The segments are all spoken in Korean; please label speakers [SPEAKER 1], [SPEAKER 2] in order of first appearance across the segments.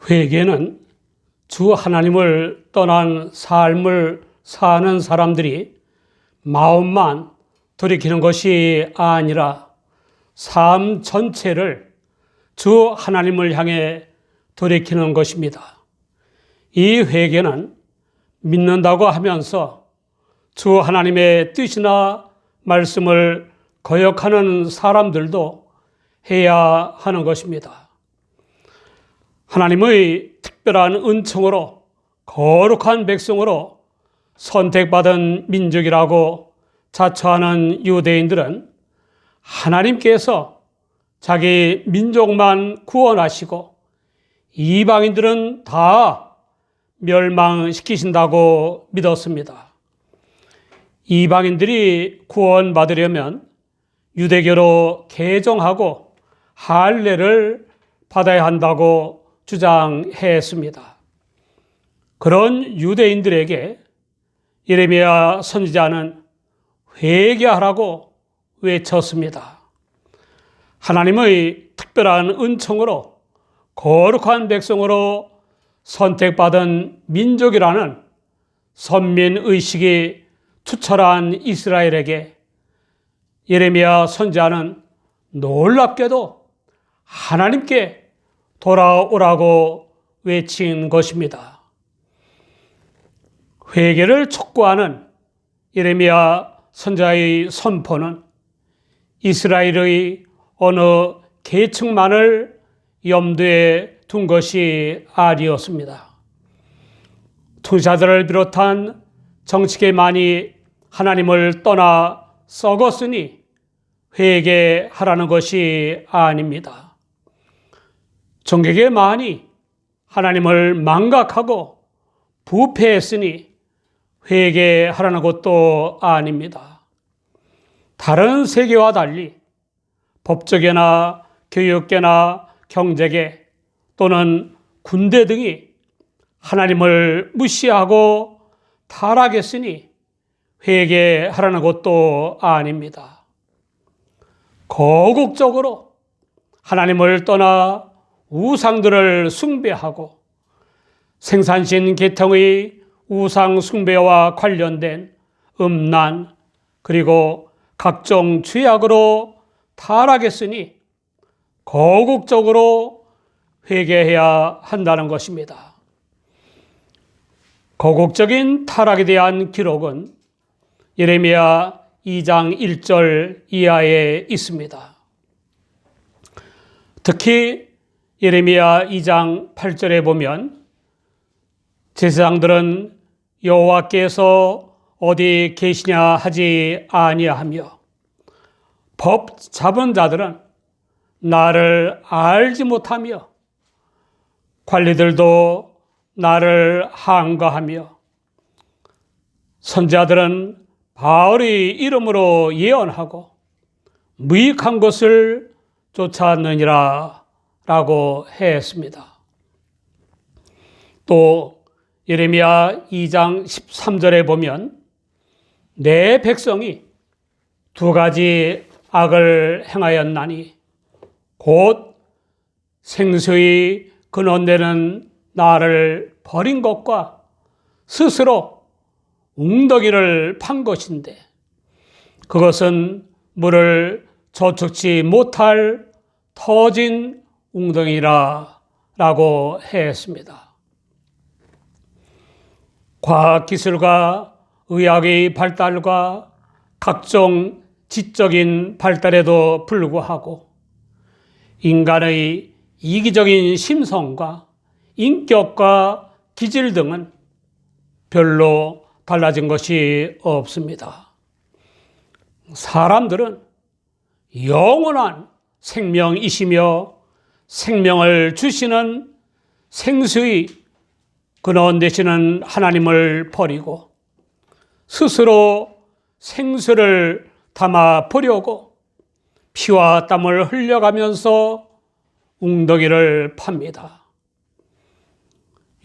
[SPEAKER 1] 회개는 주 하나님을 떠난 삶을 사는 사람들이 마음만 돌이키는 것이 아니라 삶 전체를 주 하나님을 향해 돌이키는 것입니다. 이 회개는 믿는다고 하면서 주 하나님의 뜻이나 말씀을 거역하는 사람들도 해야 하는 것입니다. 하나님의 특별한 은총으로 거룩한 백성으로 선택받은 민족이라고 자처하는 유대인들은 하나님께서 자기 민족만 구원하시고 이방인들은 다 멸망시키신다고 믿었습니다. 이방인들이 구원받으려면 유대교로 개종하고 할례를 받아야 한다고 주장했습니다. 그런 유대인들에게 예레미야 선지자는 회개하라고 외쳤습니다. 하나님의 특별한 은총으로 거룩한 백성으로 선택받은 민족이라는 선민의식이 투철한 이스라엘에게 예레미야 선지자는 놀랍게도 하나님께 돌아오라고 외친 것입니다. 회개를 촉구하는 예레미야 선지자의 선포는 이스라엘의 어느 계층만을 염두에 둔 것이 아니었습니다. 투자들을 비롯한 정치계만이 하나님을 떠나 썩었으니 회개하라는 것이 아닙니다. 정계계만이 하나님을 망각하고 부패했으니 회개하라는 것도 아닙니다. 다른 세계와 달리 법조계나 교육계나 경제계 또는 군대 등이 하나님을 무시하고 타락했으니 회개하라는 것도 아닙니다. 거국적으로 하나님을 떠나 우상들을 숭배하고 생산신 계통의 우상 숭배와 관련된 음란 그리고 각종 죄악으로 타락했으니 거국적으로 회개해야 한다는 것입니다. 거국적인 타락에 대한 기록은 예레미야 2장 1절 이하에 있습니다. 특히 예레미야 2장 8절에 보면 제사장들은 여호와께서 어디 계시냐 하지 아니하며 법 잡은 자들은 나를 알지 못하며 관리들도 나를 항거하며 선지자들은 바알의 이름으로 예언하고 무익한 것을 쫓았느니라 라고 했습니다. 또 예레미야 2장 13절에 보면 내 백성이 두 가지 악을 행하였나니 곧 생수의 근원되는 나를 버린 것과 스스로 웅덩이를 판 것인데 그것은 물을 저축지 못할 터진 웅덩이라 라고 했습니다. 과학기술과 의학의 발달과 각종 지적인 발달에도 불구하고 인간의 이기적인 심성과 인격과 기질 등은 별로 달라진 것이 없습니다. 사람들은 영원한 생명이시며 생명을 주시는 생수의 근원 되시는 하나님을 버리고 스스로 생수를 담아 보려고 피와 땀을 흘려가면서 웅덩이를 팝니다.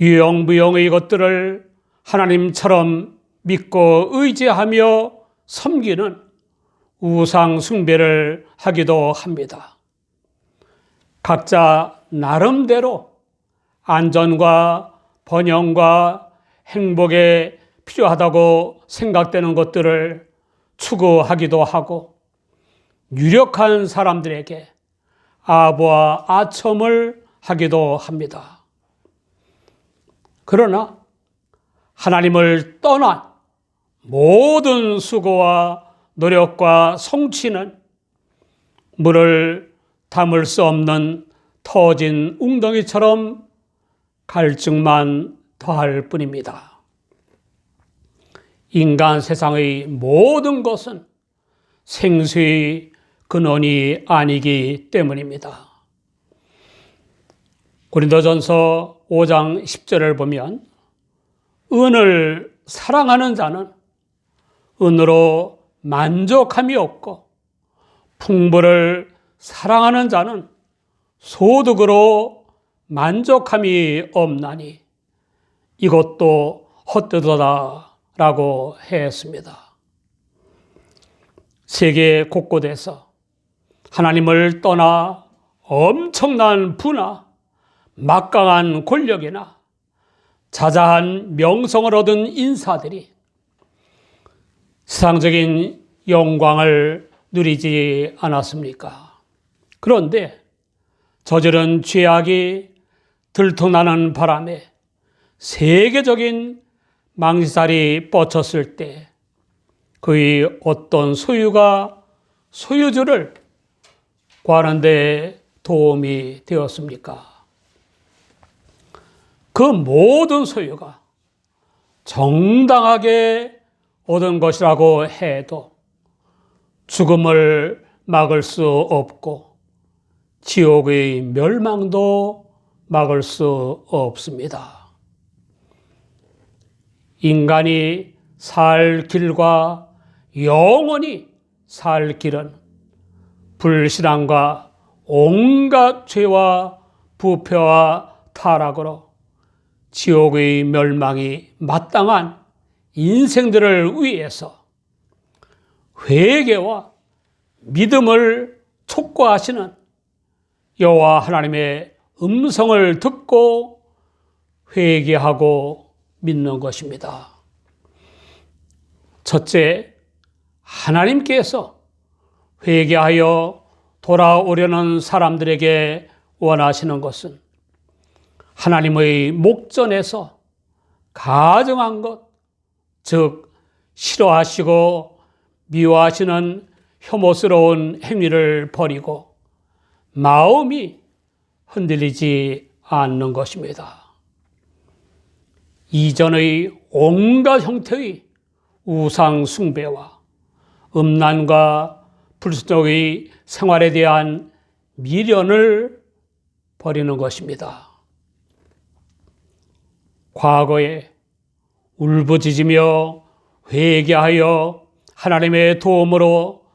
[SPEAKER 1] 유영무영의 것들을 하나님처럼 믿고 의지하며 섬기는 우상 숭배를 하기도 합니다. 각자 나름대로 안전과 번영과 행복에 필요하다고 생각되는 것들을 추구하기도 하고 유력한 사람들에게 아부와 아첨을 하기도 합니다. 그러나 하나님을 떠난 모든 수고와 노력과 성취는 물을 담을 수 없는 터진 웅덩이처럼 갈증만 더할 뿐입니다. 인간 세상의 모든 것은 생수의 근원이 아니기 때문입니다. 고린도전서 5장 10절을 보면 은을 사랑하는 자는 은으로 만족함이 없고 풍부를 사랑하는 자는 소득으로 만족함이 없나니 이것도 헛되도다 라고 했습니다. 세계 곳곳에서 하나님을 떠나 엄청난 부나 막강한 권력이나 자자한 명성을 얻은 인사들이 세상적인 영광을 누리지 않았습니까? 그런데 저지른 죄악이 들통나는 바람에 세계적인 망신살이 뻗쳤을 때 그의 어떤 소유가 소유주를 구하는 데 도움이 되었습니까? 그 모든 소유가 정당하게 얻은 것이라고 해도 죽음을 막을 수 없고 지옥의 멸망도 막을 수 없습니다. 인간이 살 길과 영원히 살 길은 불신앙과 온갖 죄와 부패와 타락으로 지옥의 멸망이 마땅한 인생들을 위해서 회개와 믿음을 촉구하시는 여호와 하나님의 음성을 듣고 회개하고 믿는 것입니다. 첫째, 하나님께서 회개하여 돌아오려는 사람들에게 원하시는 것은 하나님의 목전에서 가증한 것, 즉 싫어하시고 미워하시는 혐오스러운 행위를 버리고 마음이 흔들리지 않는 것입니다. 이전의 온갖 형태의 우상 숭배와 음란과 불순종의 생활에 대한 미련을 버리는 것입니다. 과거에 울부짖으며 회개하여 하나님의 도움으로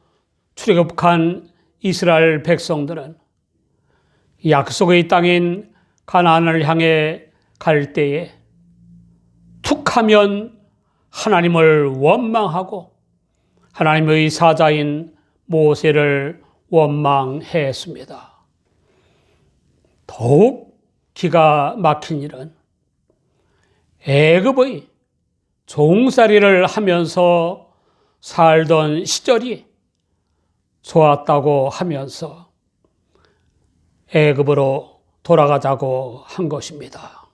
[SPEAKER 1] 출애굽한 이스라엘 백성들은 약속의 땅인 가나안을 향해 갈 때에 툭하면 하나님을 원망하고 하나님의 사자인 모세를 원망했습니다. 더욱 기가 막힌 일은 애굽의 종살이를 하면서 살던 시절이 좋았다고 하면서 애굽으로 돌아가자고 한 것입니다.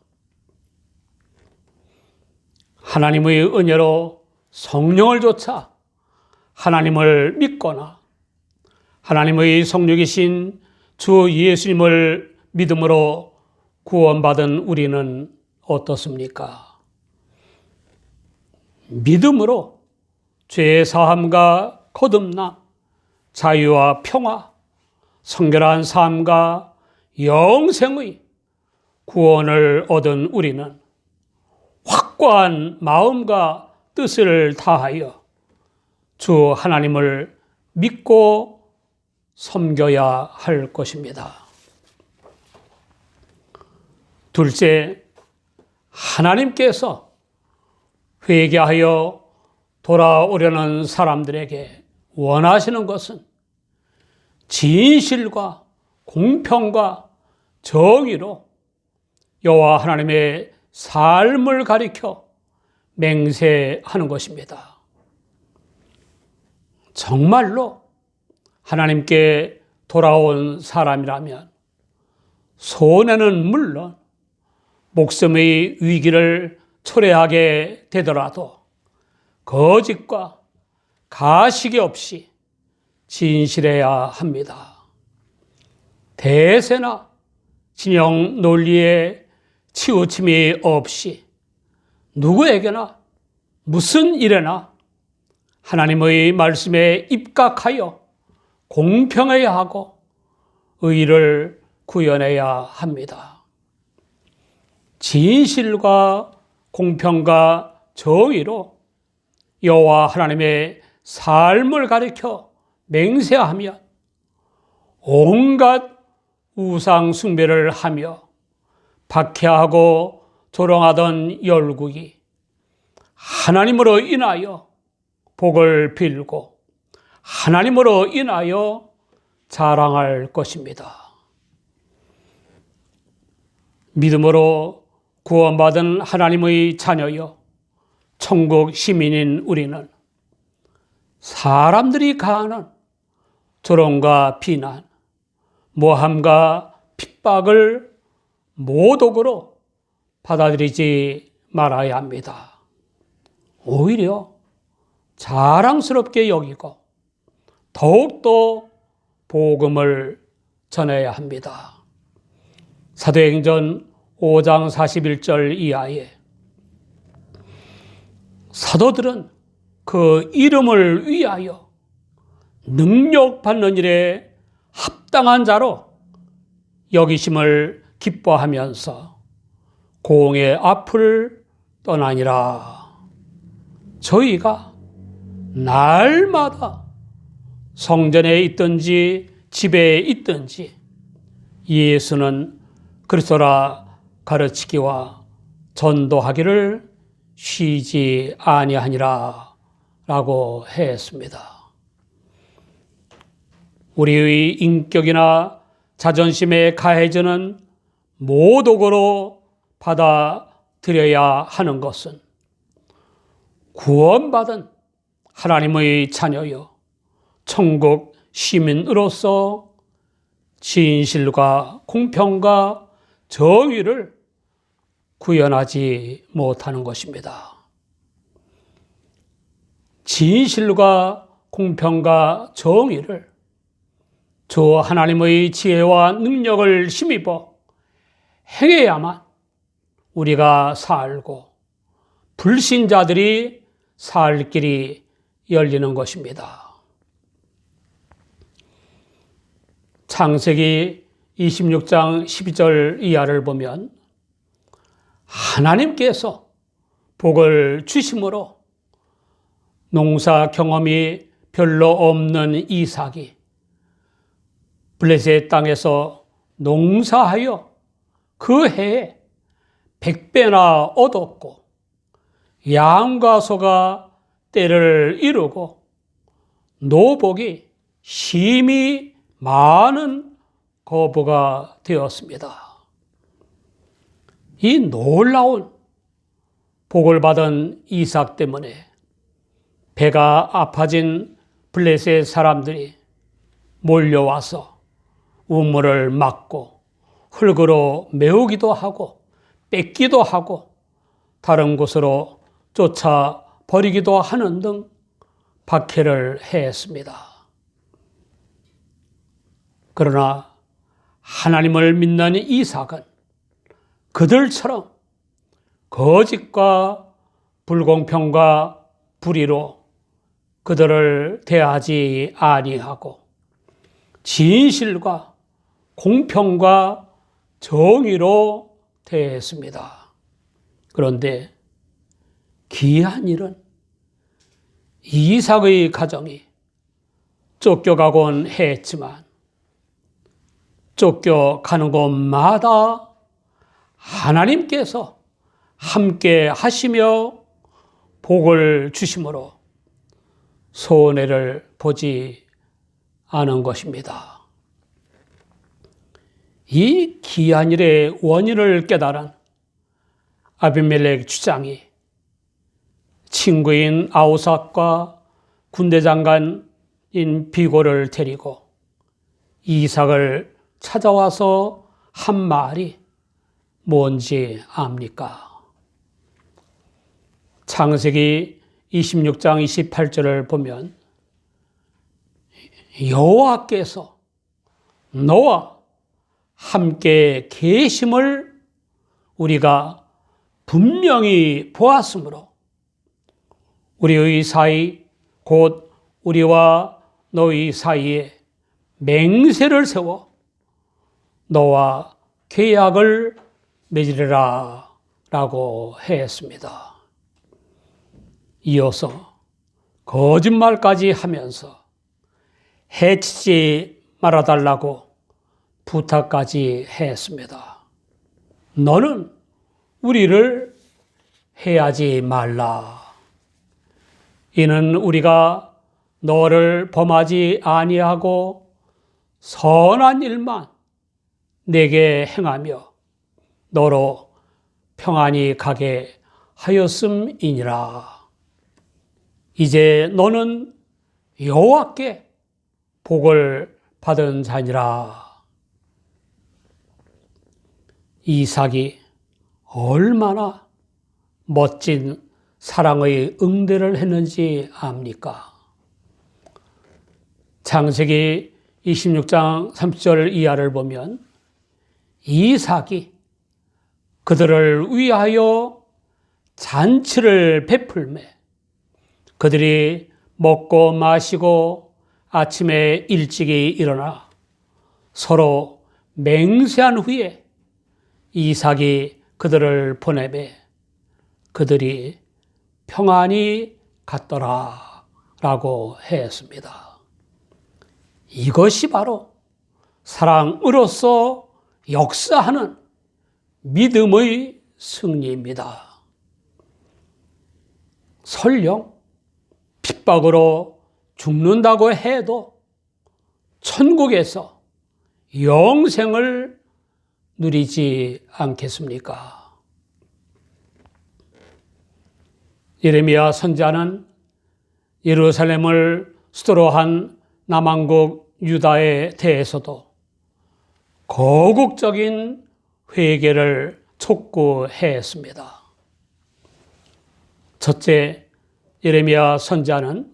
[SPEAKER 1] 하나님의 은혜로 성령을 좇아 하나님을 믿거나 하나님의 성육이신 주 예수님을 믿음으로 구원받은 우리는 어떻습니까? 믿음으로 죄 사함과 거듭남, 자유와 평화, 성결한 삶과 영생의 구원을 얻은 우리는 확고한 마음과 뜻을 다하여 주 하나님을 믿고 섬겨야 할 것입니다. 둘째, 하나님께서 회개하여 돌아오려는 사람들에게 원하시는 것은 진실과 공평과 정의로 여호와 하나님의 삶을 가리켜 맹세하는 것입니다. 정말로 하나님께 돌아온 사람이라면 손해는 물론 목숨의 위기를 초래하게 되더라도 거짓과 가식이 없이 진실해야 합니다. 대세나 진영 논리에 치우침이 없이 누구에게나 무슨 일에나 하나님의 말씀에 입각하여 공평해야 하고 의를 구현해야 합니다. 진실과 공평과 정의로 여호와 하나님의 삶을 가리켜 맹세하며 온갖 우상 숭배를 하며 박해하고 조롱하던 열국이 하나님으로 인하여 복을 빌고 하나님으로 인하여 자랑할 것입니다. 믿음으로 구원받은 하나님의 자녀여 천국 시민인 우리는 사람들이 가하는 조롱과 비난, 모함과 핍박을 모독으로 받아들이지 말아야 합니다. 오히려 자랑스럽게 여기고 더욱더 복음을 전해야 합니다. 사도행전 5장 41절 이하에 사도들은 그 이름을 위하여 능력받는 일에 합당한 자로 여기심을 기뻐하면서 공의 앞을 떠나니라. 저희가 날마다 성전에 있든지 집에 있든지 예수는 그리스도라 가르치기와 전도하기를 쉬지 아니하니라 라고 했습니다. 우리의 인격이나 자존심에 가해지는 모독으로 받아들여야 하는 것은 구원받은 하나님의 자녀여 천국 시민으로서 진실과 공평과 정의를 구현하지 못하는 것입니다. 진실과 공평과 정의를 주 하나님의 지혜와 능력을 힘입어 행해야만 우리가 살고 불신자들이 살 길이 열리는 것입니다. 창세기 26장 12절 이하를 보면 하나님께서 복을 주심으로 농사 경험이 별로 없는 이삭이 블레셋 땅에서 농사하여 그 해에 100배나 얻었고 양과 소가 때를 이루고 노복이 심히 많은 거부가 되었습니다. 이 놀라운 복을 받은 이삭 때문에 배가 아파진 블레셋 사람들이 몰려와서 우물을 막고 흙으로 메우기도 하고 뺏기도 하고 다른 곳으로 쫓아 버리기도 하는 등 박해를 했습니다. 그러나 하나님을 믿는 이삭은 그들처럼 거짓과 불공평과 불의로 그들을 대하지 아니하고 진실과 공평과 정의로 대했습니다. 그런데 기이한 일은 이삭의 가정이 쫓겨가곤 했지만 쫓겨가는 곳마다 하나님께서 함께 하시며 복을 주심으로 손해를 보지 않은 것입니다. 이 기한 일의 원인을 깨달은 아비멜렉 주장이 친구인 아우삭과 군대 장관인 비골을 데리고 이삭을 찾아와서 한 말이 뭔지 압니까? 창세기 26장 28절을 보면 여호와께서 너와 함께 계심을 우리가 분명히 보았으므로 우리의 사이 곧 우리와 너희 사이에 맹세를 세워 너와 계약을 맺으리라 라고 했습니다. 이어서 거짓말까지 하면서 해치지 말아달라고 부탁까지 했습니다. 너는 우리를 해하지 말라. 이는 우리가 너를 범하지 아니하고 선한 일만 내게 행하며 너로 평안히 가게 하였음이니라. 이제 너는 여호와께 복을 받은 자니라. 이삭이 얼마나 멋진 사랑의 응대를 했는지 압니까? 창세기 26장 30절 이하를 보면 이삭이 그들을 위하여 잔치를 베풀매 그들이 먹고 마시고 아침에 일찍이 일어나 서로 맹세한 후에 이삭이 그들을 보내매 그들이 평안히 갔더라 라고 했습니다. 이것이 바로 사랑으로서 역사하는 믿음의 승리입니다. 설령 핍박으로 죽는다고 해도 천국에서 영생을 누리지 않겠습니까? 예레미야 선지자는 예루살렘을 수도로 한 남왕국 유다에 대해서도 거국적인 회개를 촉구했습니다. 첫째, 예레미야 선지자는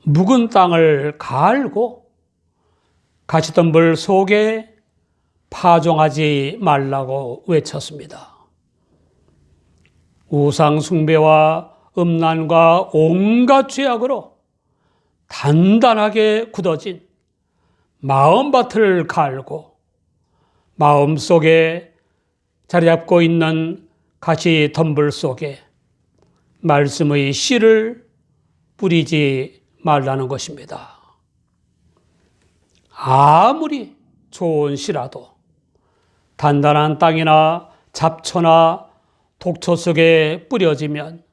[SPEAKER 1] 묵은 땅을 갈고 가시덤불 속에 파종하지 말라고 외쳤습니다. 우상 숭배와 음란과 온갖 죄악으로 단단하게 굳어진 마음밭을 갈고 마음속에 자리 잡고 있는 가시덤불 속에 말씀의 씨를 뿌리지 말라는 것입니다. 아무리 좋은 씨라도 단단한 땅이나 잡초나 독초 속에 뿌려지면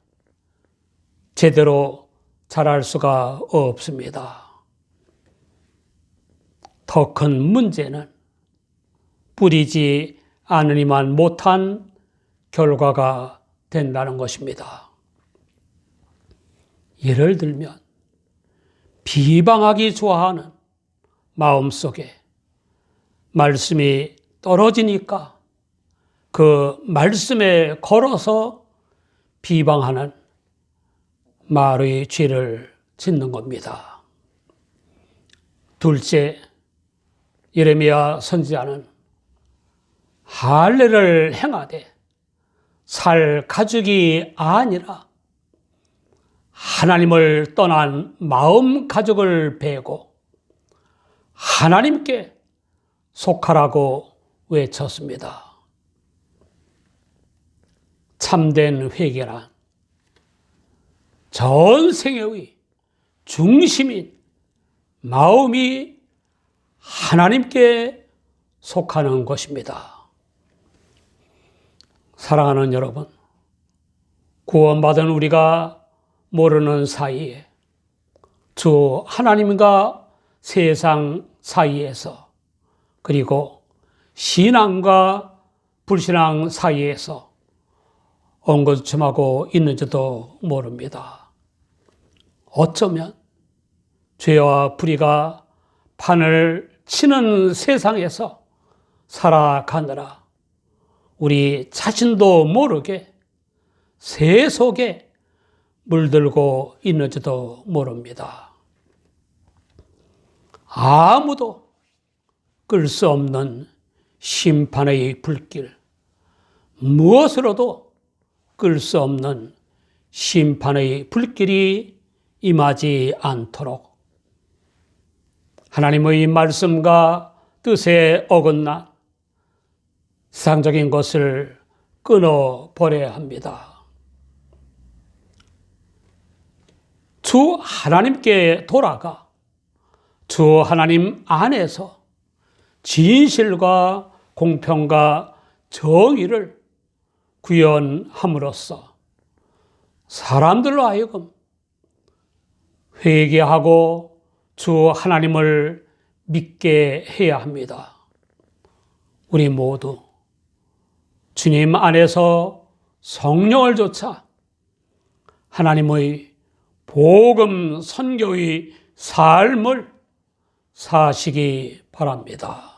[SPEAKER 1] 제대로 자랄 수가 없습니다. 더 큰 문제는 뿌리지 않으니만 못한 결과가 된다는 것입니다. 예를 들면 비방하기 좋아하는 마음속에 말씀이 떨어지니까 그 말씀에 걸어서 비방하는 말의 죄를 짓는 겁니다. 둘째, 예레미야 선지자는 할례를 행하되 살 가죽이 아니라 하나님을 떠난 마음 가죽을 베고 하나님께 속하라고 외쳤습니다. 참된 회개란 전생애의 중심인 마음이 하나님께 속하는 것입니다. 사랑하는 여러분, 구원받은 우리가 모르는 사이에 주 하나님과 세상 사이에서 그리고 신앙과 불신앙 사이에서 엉거주춤하고 있는지도 모릅니다. 어쩌면 죄와 불의가 판을 치는 세상에서 살아가느라 우리 자신도 모르게 새 속에 물들고 있는지도 모릅니다. 아무도 끌 수 없는 심판의 불길, 무엇으로도 끌 수 없는 심판의 불길이 임하지 않도록 하나님의 말씀과 뜻에 어긋난 세상적인 것을 끊어버려야 합니다. 주 하나님께 돌아가 주 하나님 안에서 진실과 공평과 정의를 구현함으로써 사람들로 하여금 회개하고 주 하나님을 믿게 해야 합니다. 우리 모두 주님 안에서 성령을 좇아 하나님의 복음 선교의 삶을 사시기 바랍니다.